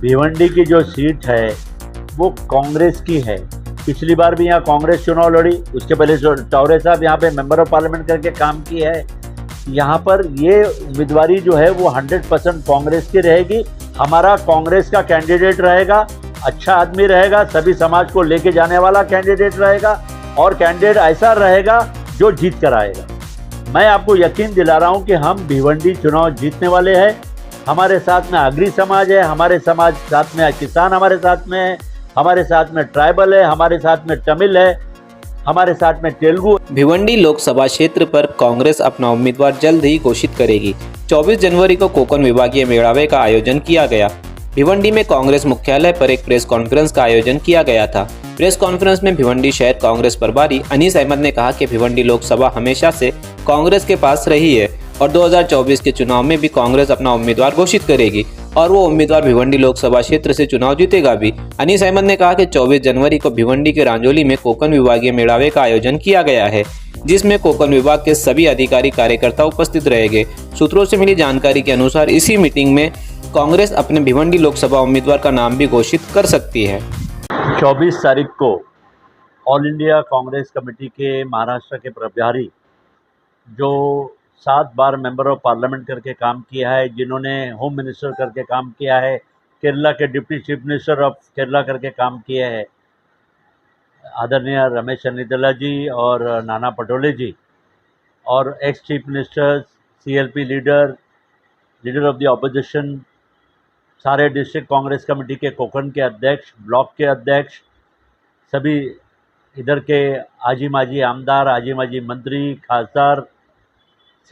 भिवंडी की जो सीट है वो कांग्रेस की है। पिछली बार भी यहाँ कांग्रेस चुनाव लड़ी, उसके पहले चौरे साहब यहाँ पे मेंबर ऑफ पार्लियामेंट करके काम की है। यहाँ पर ये उम्मीदवारी जो है वो 100% कांग्रेस की रहेगी। हमारा कांग्रेस का कैंडिडेट रहेगा, अच्छा आदमी रहेगा, सभी समाज को लेके जाने वाला कैंडिडेट रहेगा और कैंडिडेट ऐसा रहेगा जो जीत कर आएगा। मैं आपको यकीन दिला रहा हूँ कि हम भिवंडी चुनाव जीतने वाले हैं। हमारे साथ में आगरी समाज है, हमारे समाज साथ में किसान हमारे साथ में है, हमारे साथ में ट्राइबल है, हमारे साथ में तमिल है, हमारे साथ में तेलुगु। भिवंडी लोकसभा क्षेत्र पर कांग्रेस अपना उम्मीदवार जल्द ही घोषित करेगी। 24 जनवरी को कोकण विभागीय मेळावे का आयोजन किया गया। भिवंडी में कांग्रेस मुख्यालय पर एक प्रेस कॉन्फ्रेंस का आयोजन किया गया था। प्रेस कॉन्फ्रेंस में भिवंडी शहर कांग्रेस प्रभारी अनीस अहमद ने कहा कि भिवंडी लोकसभा हमेशा से कांग्रेस के पास रही है और 2024 के चुनाव में भी कांग्रेस अपना उम्मीदवार घोषित करेगी और वो उम्मीदवार भिवंडी लोकसभा क्षेत्र से चुनाव जीतेगा भी। अनीस अहमद ने कहा कि 24 जनवरी को भिवंडी के रांजोली में कोकण विभागीय मेळावे का आयोजन किया गया है, जिसमें कोकण विभाग के सभी अधिकारी कार्यकर्ता उपस्थित रहेंगे। सूत्रों से मिली जानकारी के अनुसार इसी मीटिंग में कांग्रेस अपने भिवंडी लोकसभा उम्मीदवार का नाम भी घोषित कर सकती है। 24 तारीख को ऑल इंडिया कांग्रेस कमेटी के महाराष्ट्र के प्रभारी, जो 7 बार मेंबर ऑफ पार्लियामेंट करके काम किया है, जिन्होंने होम मिनिस्टर करके काम किया है, केरला के deputy chief minister of Kerala करके काम किया है, आदरणीय रमेश चन्नीतला जी और नाना पटोले जी, और ex chief ministers, CLP leader of the opposition, सारे डिस्ट्रिक्ट कांग्रेस कमेटी के कोकण के अध्यक्ष, ब्लॉक के अध्यक्ष, सभी इधर के आजी माजी आमदार, आजी माजी मंत्री, खासदार,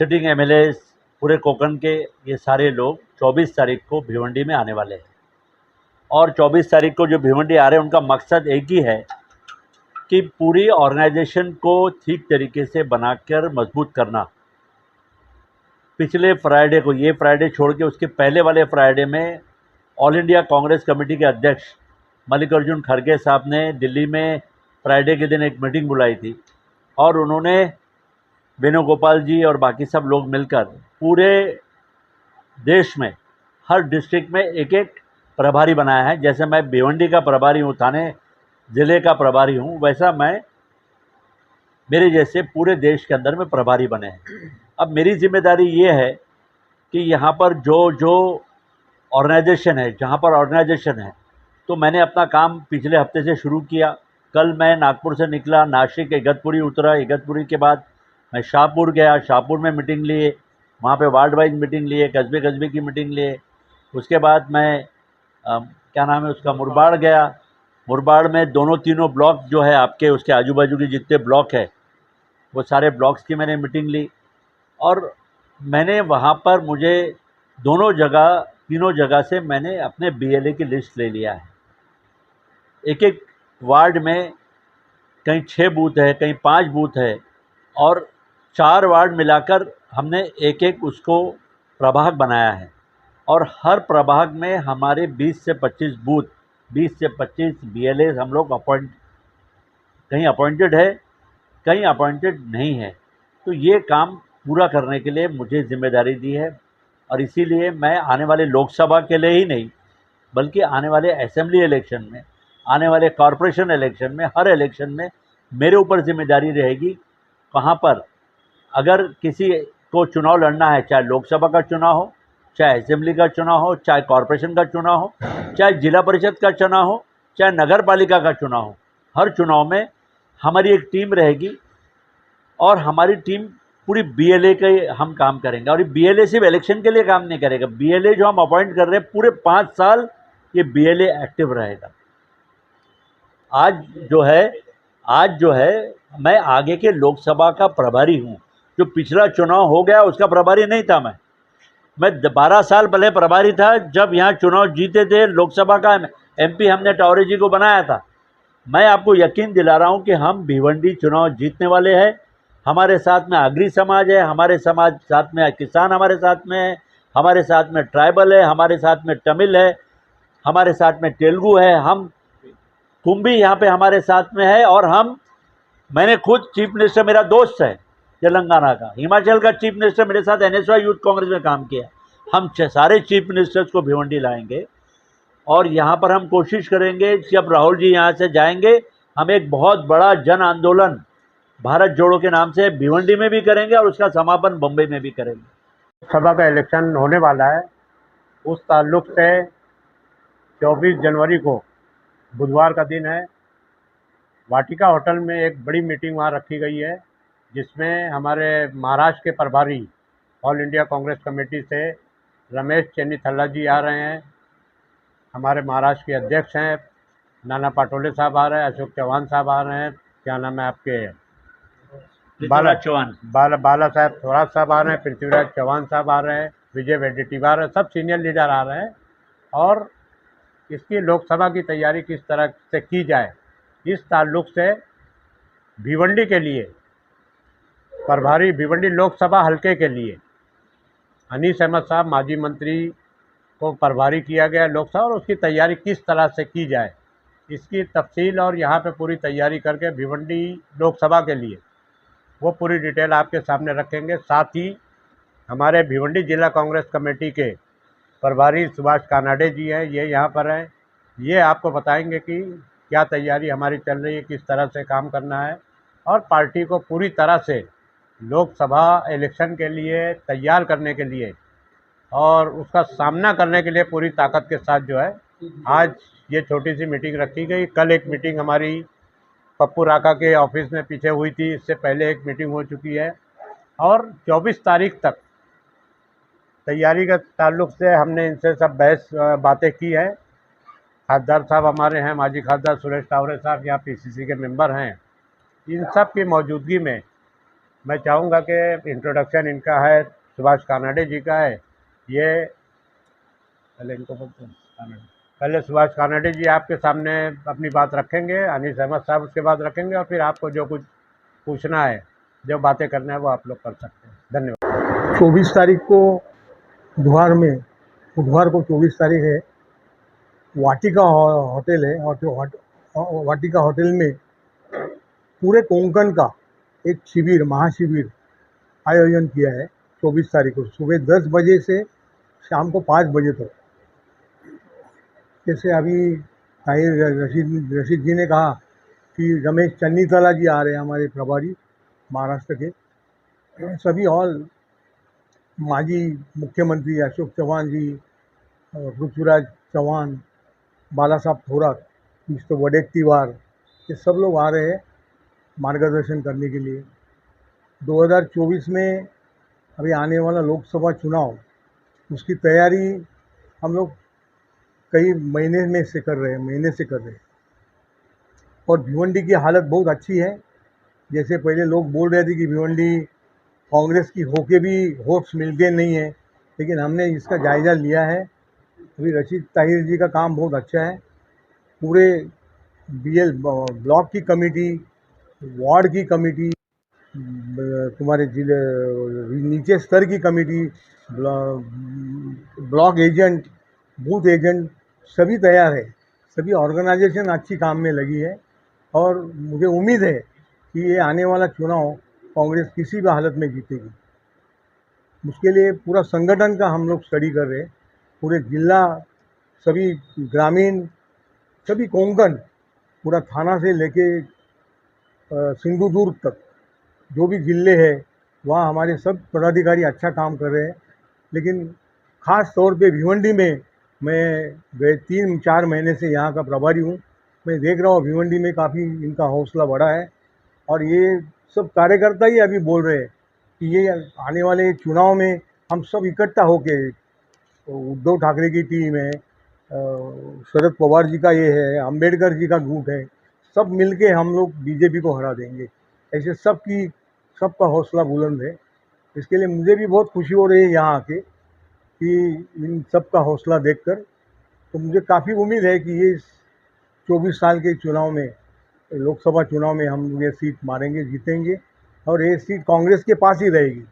सिटिंग MLAs, पूरे कोकण के ये सारे लोग 24 तारीख को भिवंडी में आने वाले हैं। और 24 तारीख को जो भिवंडी आ रहे हैं उनका मकसद एक ही है कि पूरी ऑर्गेनाइजेशन को ठीक तरीके से बनाकर मजबूत करना। पिछले फ्राइडे को, ये फ्राइडे छोड़ के उसके पहले वाले फ्राइडे में ऑल इंडिया कांग्रेस कमेटी के अध्यक्ष मल्लिकार्जुन खड़गे साहब ने दिल्ली में फ्राइडे के दिन एक मीटिंग बुलाई थी और उन्होंने वेणुगोपाल जी और बाकी सब लोग मिलकर पूरे देश में हर डिस्ट्रिक्ट में एक एक प्रभारी बनाया है। जैसे मैं भिवंडी का प्रभारी हूँ, थाने ज़िले का प्रभारी हूँ, वैसा मैं मेरे जैसे पूरे देश के अंदर में प्रभारी बने हैं। अब मेरी जिम्मेदारी ये है कि यहाँ पर जो ऑर्गेनाइजेशन है, जहाँ पर ऑर्गेनाइजेशन है, तो मैंने अपना काम पिछले हफ्ते से शुरू किया। कल मैं नागपुर से निकला, नासिक इगतपुरी उतरा, इगतपुरी के बाद मैं शाहपुर गया, शाहपुर में मीटिंग लिए, वहाँ पे वार्ड वाइज मीटिंग लिए, कस्बे की मीटिंग लिए। उसके बाद मैं क्या नाम है उसका, मुरबाड़ गया। मुरबाड़ में दोनों तीनों ब्लॉक जो है आपके, उसके आजू बाजू के जितने ब्लॉक है वो सारे ब्लॉक्स की मैंने मीटिंग ली और मैंने वहाँ पर मुझे तीनों जगह से मैंने अपने BLA की लिस्ट ले लिया है। एक एक वार्ड में कहीं 6 बूथ है, कहीं 5 बूथ है और 4 वार्ड मिलाकर हमने एक एक उसको प्रभाग बनाया है और हर प्रभाग में हमारे 20 से 25 बूथ, 20 से 25 BLAs हम लोग कहीं अपॉइंटेड है, कहीं अपॉइंटेड नहीं है। तो ये काम पूरा करने के लिए मुझे जिम्मेदारी दी है और इसीलिए मैं आने वाले लोकसभा के लिए ही नहीं, बल्कि आने वाले असेंबली इलेक्शन में, आने वाले कॉरपोरेशन इलेक्शन में, हर इलेक्शन में मेरे ऊपर जिम्मेदारी रहेगी। कहाँ पर अगर किसी को चुनाव लड़ना है, चाहे लोकसभा का चुनाव हो, चाहे असेंबली का चुनाव हो, चाहे कॉरपोरेशन का चुनाव हो, चाहे जिला परिषद का चुनाव हो, चाहे नगर पालिका का चुनाव हो, हर चुनाव में हमारी एक टीम रहेगी और हमारी टीम पूरी BLA के हम काम करेंगे। और ये BLA सिर्फ इलेक्शन के लिए काम नहीं करेगा, BLA जो हम अपॉइंट कर रहे हैं पूरे 5 साल ये BLA एक्टिव रहेगा। आज जो है मैं आगे के लोकसभा का प्रभारी हूँ। जो पिछला चुनाव हो गया उसका प्रभारी नहीं था मैं 12 साल पहले प्रभारी था, जब यहाँ चुनाव जीते थे लोकसभा का MP हमने टॉरे जी को बनाया था। मैं आपको यकीन दिला रहा हूँ कि हम भिवंडी चुनाव जीतने वाले हैं। हमारे साथ में आगरी समाज है, हमारे समाज साथ में किसान हमारे साथ में है, हमारे साथ में ट्राइबल है, हमारे साथ में तमिल है, हमारे साथ में तेलुगु है, हम कुंभी यहाँ पे हमारे साथ में है। और मैंने खुद चीफ मिनिस्टर, मेरा दोस्त है तेलंगाना का, हिमाचल का चीफ मिनिस्टर मेरे साथ NSY यूथ कांग्रेस में काम किया। हम सारे चीफ मिनिस्टर्स को भिवंडी लाएंगे और यहाँ पर हम कोशिश करेंगे जब राहुल जी यहाँ से जाएंगे, हम एक बहुत बड़ा जन आंदोलन भारत जोड़ो के नाम से भिवंडी में भी करेंगे और उसका समापन बम्बई में भी करेंगे। सभा का इलेक्शन होने वाला है, उस ताल्लुक से 24 जनवरी को बुधवार का दिन है, वाटिका होटल में एक बड़ी मीटिंग वहाँ रखी गई है, जिसमें हमारे महाराष्ट्र के प्रभारी ऑल इंडिया कांग्रेस कमेटी से रमेश चेन्नीथल्ला जी आ रहे हैं, हमारे महाराष्ट्र के अध्यक्ष हैं नाना पाटोले साहब आ रहे हैं, अशोक चौहान साहब आ रहे हैं, क्या नाम है आपके, बाला चौहान, बाला साहब थोरात साहब आ रहे हैं, पृथ्वीराज चौहान साहब आ रहे हैं, विजय वेडेटीवार आ रहे हैं, सब सीनियर लीडर आ रहे हैं। और इसकी लोकसभा की तैयारी किस तरह से की जाए, इस ताल्लुक से भिवंडी के लिए प्रभारी, भिवंडी लोकसभा हल्के के लिए अनीस अहमद साहब माजी मंत्री को प्रभारी किया गया लोकसभा, और उसकी तैयारी किस तरह से की जाए इसकी तफसील और यहाँ पे पूरी तैयारी करके भिवंडी लोकसभा के लिए वो पूरी डिटेल आपके सामने रखेंगे। साथ ही हमारे भिवंडी जिला कांग्रेस कमेटी के प्रभारी सुभाष कानाडे जी हैं, ये यहाँ पर हैं, ये आपको बताएंगे कि क्या तैयारी हमारी चल रही है, किस तरह से काम करना है, और पार्टी को पूरी तरह से लोकसभा इलेक्शन के लिए तैयार करने के लिए और उसका सामना करने के लिए पूरी ताकत के साथ जो है आज ये छोटी सी मीटिंग रखी गई। कल एक मीटिंग हमारी पप्पू राका के ऑफिस में पीछे हुई थी, इससे पहले एक मीटिंग हो चुकी है, और 24 तारीख तक तैयारी के ताल्लुक से हमने इनसे सब बातें की है। खासदार साहब हमारे हैं, माजी खासदार सुरेश टावरे साहब यहाँ पीसीसी के मेंबर हैं, इन सब की मौजूदगी में मैं चाहूँगा कि इंट्रोडक्शन इनका है, सुभाष कानाडे जी का है, ये पहले इनको पहले सुभाष कानाडे जी आपके सामने अपनी बात रखेंगे, अनीस अहमद साहब उसके बाद रखेंगे, और फिर आपको जो कुछ पूछना है, जो बातें करना है वो आप लोग कर सकते हैं। धन्यवाद। 24 तारीख को बुधवार को 24 तारीख है, वाटिका होटल है, और जो वाटिका होटल में पूरे कोंकण का एक शिविर, महाशिविर आयोजन किया है 24 तारीख को सुबह 10 बजे से शाम को 5 बजे तक। जैसे अभी ताहिर रशीद जी ने कहा कि रमेश चन्नीथल्ला जी आ रहे हैं, हमारे प्रभारी महाराष्ट्र के, सभी ऑल माजी मुख्यमंत्री अशोक चौहान जी, पृथ्वीराज चौहान, बाला साहब थोरात, मिस्टर वडेट्टीवार, ये सब लोग आ रहे हैं मार्गदर्शन करने के लिए। 2024 में अभी आने वाला लोकसभा चुनाव, उसकी तैयारी हम लोग कई महीने से कर रहे हैं, और भिवंडी की हालत बहुत अच्छी है। जैसे पहले लोग बोल रहे थे कि भिवंडी कांग्रेस की होके भी वोट्स मिलते नहीं है, लेकिन हमने इसका जायज़ा लिया है। अभी रशीद ताहिर जी का काम बहुत अच्छा है, पूरे BL ब्लॉक की कमेटी, वार्ड की कमेटी, तुम्हारे जिले नीचे स्तर की committee, block agent, booth agent, सभी तैयार है, सभी ऑर्गेनाइजेशन अच्छी काम में लगी है, और मुझे उम्मीद है कि ये आने वाला चुनाव कांग्रेस किसी भी हालत में जीतेगी। उसके लिए पूरा संगठन का हम लोग स्टडी कर रहे हैं, पूरे जिला, सभी ग्रामीण, सभी कोंकण, पूरा थाना से लेके सिंधुदुर्ग तक जो भी जिले हैं वहाँ हमारे सब पदाधिकारी अच्छा काम कर रहे हैं। लेकिन ख़ास तौर पे भिवंडी में मैं गए 3-4 महीने से यहाँ का प्रभारी हूँ, मैं देख रहा हूँ भिवंडी में काफ़ी इनका हौसला बढ़ा है, और ये सब कार्यकर्ता ही अभी बोल रहे हैं कि ये आने वाले चुनाव में हम सब इकट्ठा होके, उद्धव ठाकरे की टीम है, शरद पवार जी का ये है, अंबेडकर जी का गुट है, सब मिलके हम लोग बीजेपी को हरा देंगे। ऐसे सबका हौसला बुलंद है। इसके लिए मुझे भी बहुत खुशी हो रही है यहाँ आके कि इन सब का हौसला देखकर, तो मुझे काफ़ी उम्मीद है कि ये 24 साल के चुनाव में, लोकसभा चुनाव में हम ये सीट मारेंगे, जीतेंगे, और ये सीट कांग्रेस के पास ही रहेगी।